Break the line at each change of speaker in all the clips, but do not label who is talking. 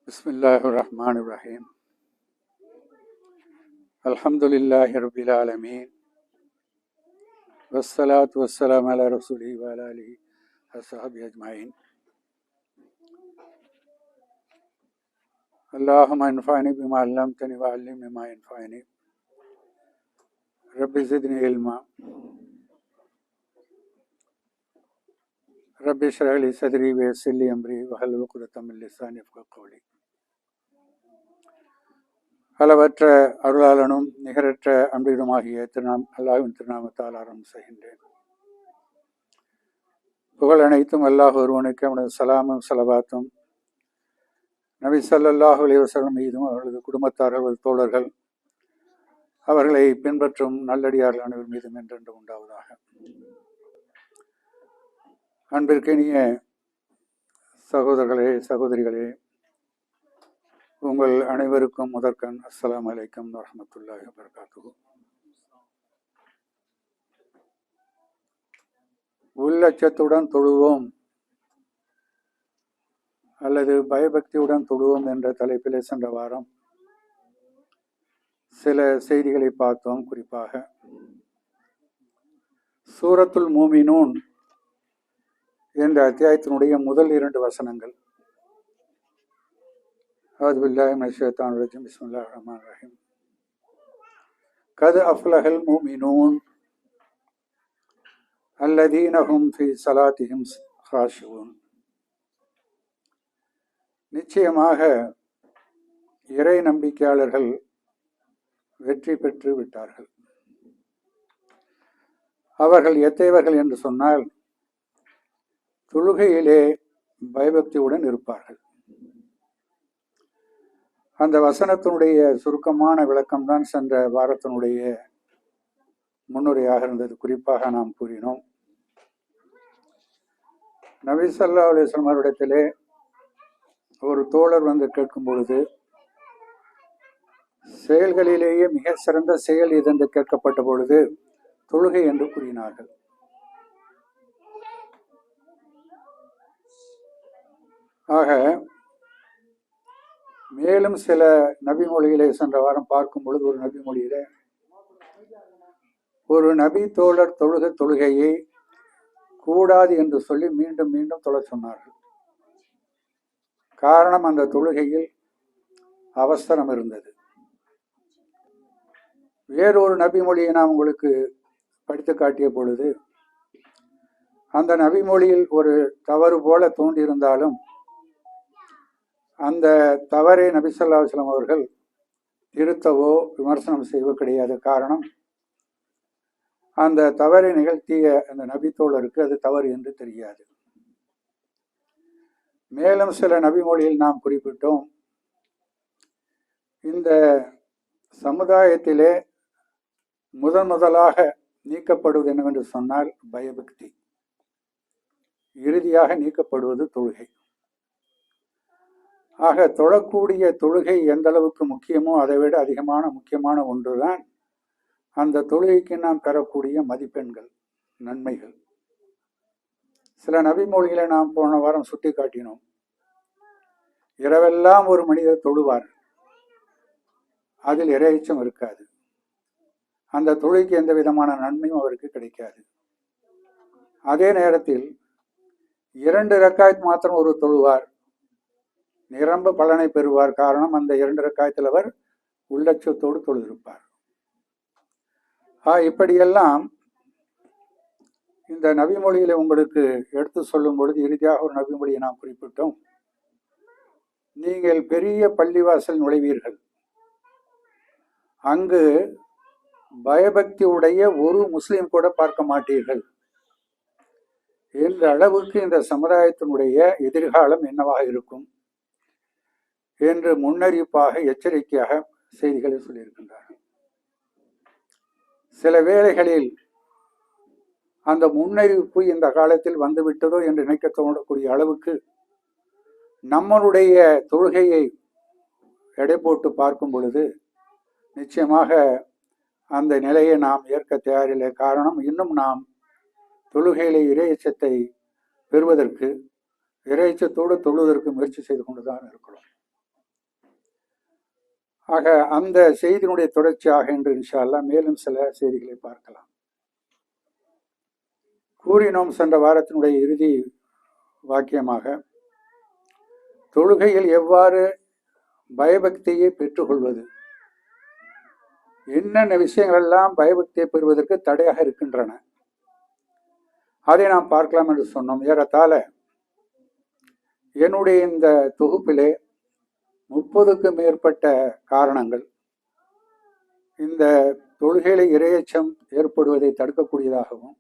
Bismillahirrahmanirrahim. Alhamdulillahi Rabbil Alameen. Wassalatu wassalamu ala rasulihi wa ala alihi wa sahbihi ajma'in. Allahumma anfa'ni bima 'allamtani wa 'allimni ma yanfa'uni. Rabbi zidni ilma. Rabbi shrah li sadri wa yassir li amri wahlul 'uqdatam min lisani yafqahu qawli. அளவற்ற அருளாளனும் நிகரற்ற அன்பிலுமாகிய அல்லாஹ்வின் திருநாமத்தால் ஆரம்பம் செய்கின்றேன். புகழ் அனைத்தும் அல்லாஹ் ஒருவனுக்கு அவனது சலாமும் சலவாத்தும் நபி ஸல்லல்லாஹு அலைஹி வஸல்லம் மீதும் அவர்களது குடும்பத்தார்கள் தோழர்கள் அவர்களை பின்பற்றும் நல்லடியார்கள் அனைவர் மீதும் என்றென்று உண்டாவதாக. அன்பிற்கினிய சகோதரர்களே சகோதரிகளே, உங்கள் அனைவருக்கும் முதற்கண் அஸ்ஸலாமு அலைக்கும் வரஹ்மத்துல்லாஹி வபரகாத்துஹு. உள்ளச்சத்துடன் தொழுவோம் அல்லது பயபக்தியுடன் தொழுவோம் என்ற தலைப்பிலே சென்ற வாரம் சில செய்திகளை பார்த்தோம். குறிப்பாக சூரத்துல் மூமினூன் என்ற அத்தியாயத்தினுடைய முதல் 2 வசனங்கள். அஊது பில்லாஹி மினஷ் ஷைத்தானிர் ரஜீம். பிஸ்மில்லாஹிர் ரஹ்மானிர் ரஹீம். கத் அஃப்லஹல் மூமினூன் அல்லதீன ஹும் ஃபீ ஸலாத்திஹிம் ஹாஷிஊன். நிச்சயமாக இறை நம்பிக்கையாளர்கள் வெற்றி பெற்று விட்டார்கள். அவர்கள் எத்தகையவர்கள் என்று சொன்னால், தொழுகையிலே பயபக்தியுடன் இருப்பார்கள். அந்த வசனத்தினுடைய சுருக்கமான விளக்கம்தான் சென்ற வாரத்தினுடைய முன்னுரையாக இருந்தது. குறிப்பாக நாம் கூறினோம், நபி ஸல்லல்லாஹு அலைஹி வஸல்லம் அவரிடத்திலே ஒரு தோழர் வந்து கேட்கும் பொழுது, செயல்களிலேயே மிக சிறந்த செயல் இது என்று கேட்கப்பட்ட பொழுது தொழுகை என்று கூறினார்கள். ஆக மேலும் சில நபிமொழிகளை சென்ற வாரம் பார்க்கும் பொழுது, ஒரு நபிமொழியில ஒரு நபி தோழர் தொழுகையை கூடாது என்று சொல்லி மீண்டும் மீண்டும் தொழ சொன்னார்கள். காரணம், அந்த தொழுகையில் அவசரம் இருந்தது. வேறொரு நபிமொழியை நான் உங்களுக்கு படித்து காட்டிய பொழுது, அந்த நபிமொழியில் ஒரு தவறு போல தோன்றியிருந்தாலும் அந்த தவறை நபி ஸல்லல்லாஹு அலைஹி வஸல்லம் அவர்கள் திருத்தவோ விமர்சனம் செய்வோ கிடையாது. காரணம், அந்த தவறை நிகழ்த்திய அந்த நபி தோழருக்கு அது தவறு என்று தெரியாது. மேலும் சில நபிமொழியில் நாம் குறிப்பிட்டோம், இந்த சமுதாயத்திலே முதலாக நீக்கப்படுவது என்னவென்று சொன்னால் பயபக்தி, இறுதியாக நீக்கப்படுவது தொழுகை. ஆக தொழக்கூடிய தொழுகை எந்த அளவுக்கு முக்கியமோ அதை விட அதிகமான முக்கியமான ஒன்றுதான் அந்த தொழுகைக்கு நாம் பெறக்கூடிய மதிப்பெண்கள், நன்மைகள். சில நபிமொழிகளை நாம் போன வாரம் சுட்டி காட்டினோம். இரவெல்லாம் ஒரு மனிதர் தொழுவார், அதில் இறையச்சம் இருக்காது, அந்த தொழுகைக்கு எந்த விதமான நன்மையும் அவருக்கு கிடைக்காது. அதே நேரத்தில் 2 ரக்காயத் மாத்திரம் ஒரு தொழுவார், நிரம்ப பலனை பெறுவார். காரணம், அந்த 2 ரக்காயத்தில் அவர் உள்ளச்சத்தோடு தொழுதிருப்பார். இப்படியெல்லாம் இந்த நபிமொழியில உங்களுக்கு எடுத்து சொல்லும் பொழுது இறுதியாக ஒரு நபிமொழியை நாம் குறிப்பிட்டோம். நீங்கள் பெரிய பள்ளிவாசல் நுழைவீர்கள், அங்கு பயபக்தி உடைய ஒரு முஸ்லிம் கூட பார்க்க மாட்டீர்கள் என்ற அளவுக்கு இந்த சமுதாயத்தினுடைய எதிர்காலம் என்னவாக இருக்கும் என்று முன்னறிவிப்பாக, எச்சரிக்கையாக செய்திகளை சொல்லியிருக்கின்றார்கள். சில வேளைகளில் அந்த முன்னறிவிப்பு இந்த காலத்தில் வந்துவிட்டதோ என்று நினைக்க தோன்றக்கூடிய அளவுக்கு நம்மளுடைய தொழுகையை எடை போட்டு பார்க்கும் பொழுது நிச்சயமாக அந்த நிலையை நாம் ஏற்க தயாரில்லை. காரணம், இன்னும் நாம் தொழுகையிலே இறையச்சத்தை பெறுவதற்கு, இறையச்சத்தோடு தொழுவதற்கு முயற்சி செய்து கொண்டுதான் இருக்கிறோம். ஆக அந்த செய்தியினுடைய தொடர்ச்சியாக என்று இன்ஷா அல்லாஹ் மேலும் சில செய்திகளை பார்க்கலாம். கூறினோம் சென்ற வாரத்தினுடைய இறுதி வாக்கியமாக, தொழுகையில் எவ்வாறு பயபக்தியை பெற்றுக்கொள்வது, என்னென்ன விஷயங்கள் எல்லாம் பயபக்தியை பெறுவதற்கு தடையாக இருக்கின்றன, அதை நாம் பார்க்கலாம் என்று சொன்னோம். ஏறத்தாழ என்னுடைய இந்த தொகுப்பிலே 30க்கும் மேற்பட்ட காரணங்கள் இந்த தொழுகையில இரையச்சம் ஏற்படுவதை தடுக்கக்கூடியதாகவும்,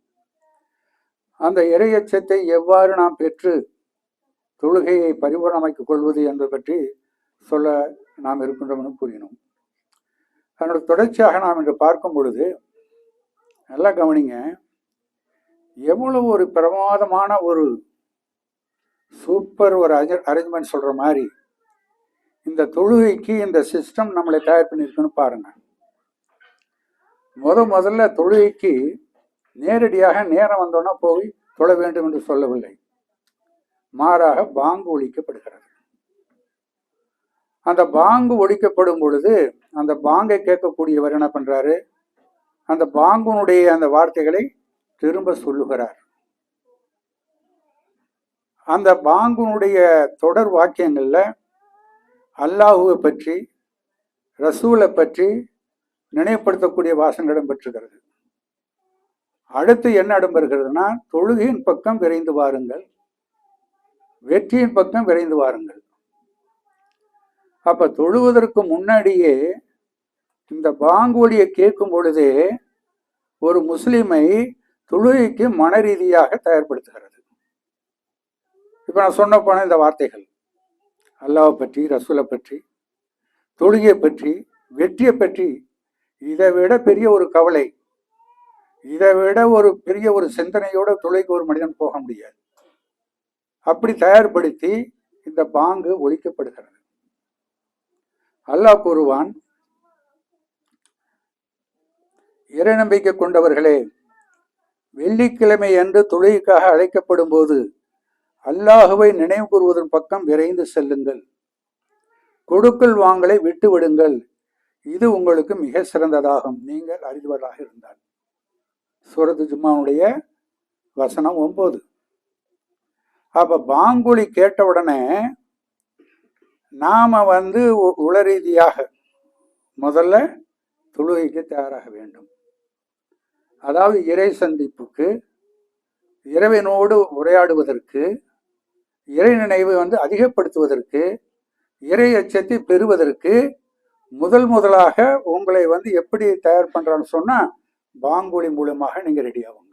அந்த இரையச்சத்தை எவ்வாறு நாம் பெற்று தொழுகையை பரிபூர்ணமாக்கிக் கொள்வது என்பது பற்றி சொல்ல நாம் இருக்கின்றோம் என்று கூறினோம். அதனுடைய தொடர்ச்சியாக நாம் இன்று பார்க்கும் பொழுது நல்லா கவனிங்க, எவ்வளவு ஒரு பிரமாதமான ஒரு சூப்பர் ஒரு அரேஞ்ச்மெண்ட் சொல்ற மாதிரி இந்த தொழுகைக்கு இந்த சிஸ்டம் நம்மளை தயார் பண்ணியிருக்குன்னு பாருங்க. முதல்ல தொழுகைக்கு நேரடியாக நேரம் வந்தோன்னா போய் தொழ வேண்டும் என்று சொல்லவில்லை, மாறாக பாங்கு ஒலிக்கப்படுகிறது. அந்த பாங்கு ஒலிக்கப்படும் பொழுது அந்த பாங்கை கேட்கக்கூடியவர் என்ன பண்றாரு, அந்த பாங்குனுடைய அந்த வார்த்தைகளை திரும்ப சொல்லுகிறார். அந்த பாங்குனுடைய தொடர் வாக்கியங்கள்ல அல்லாஹுவை பற்றி ரசூலை பற்றி நினைவுபடுத்தக்கூடிய வாசனை இடம்பெற்றுகிறது. அடுத்து என்ன இடம்பெறுகிறதுனா, தொழுகையின் பக்கம் விரைந்து வாருங்கள், வெற்றியின் பக்கம் விரைந்து வாருங்கள். அப்ப தொழுவதற்கு முன்னாடியே இந்த பாங்கொலியை கேட்கும் பொழுதே ஒரு முஸ்லிமை தொழுகைக்கு மன ரீதியாக தயார்படுத்துகிறது. இப்ப நான் சொன்ன போன இந்த வார்த்தைகள் அல்லாஹ் பற்றி, ரசூலை பற்றி, தொழுகையை பற்றி, வெற்றியை பற்றி, இதை விட பெரிய ஒரு கவலை, இதை விட ஒரு பெரிய ஒரு சிந்தனையோட தொழுகைக்கு ஒரு மனிதன் போக முடியாது. அப்படி தயார்படுத்தி இந்த பாங்கு ஒலிக்கப்படுகிறது. அல்லாஹ் கூறுவான், இறை நம்பிக்கை கொண்டவர்களே, வெள்ளிக்கிழமை அன்று தொழுகைக்காக அழைக்கப்படும் போது அல்லாஹுவை நினைவு கூறுவதன் பக்கம் விரைந்து செல்லுங்கள், கொடுக்கல் வாங்கலை விட்டு விடுங்கள், இது உங்களுக்கு மிக சிறந்ததாகும், நீங்கள் அறிந்தவர்களாக இருந்தால். சூரத்து ஜும்மாவுடைய வசனம் 9. அப்ப பாங்குலி கேட்டவுடனே நாம உள ரீதியாக முதல்ல தொழுகைக்கு தயாராக வேண்டும். அதாவது இறை சந்திப்புக்கு, இறைவனோடு உரையாடுவதற்கு, இறை நினைவு அதிகப்படுத்துவதற்கு, இறை அச்சத்தை பெறுவதற்கு முதலாக உங்களை எப்படி தயார் பண்றான்னு சொன்னா பாங்குலி மூலமாக நீங்க ரெடி ஆகும்.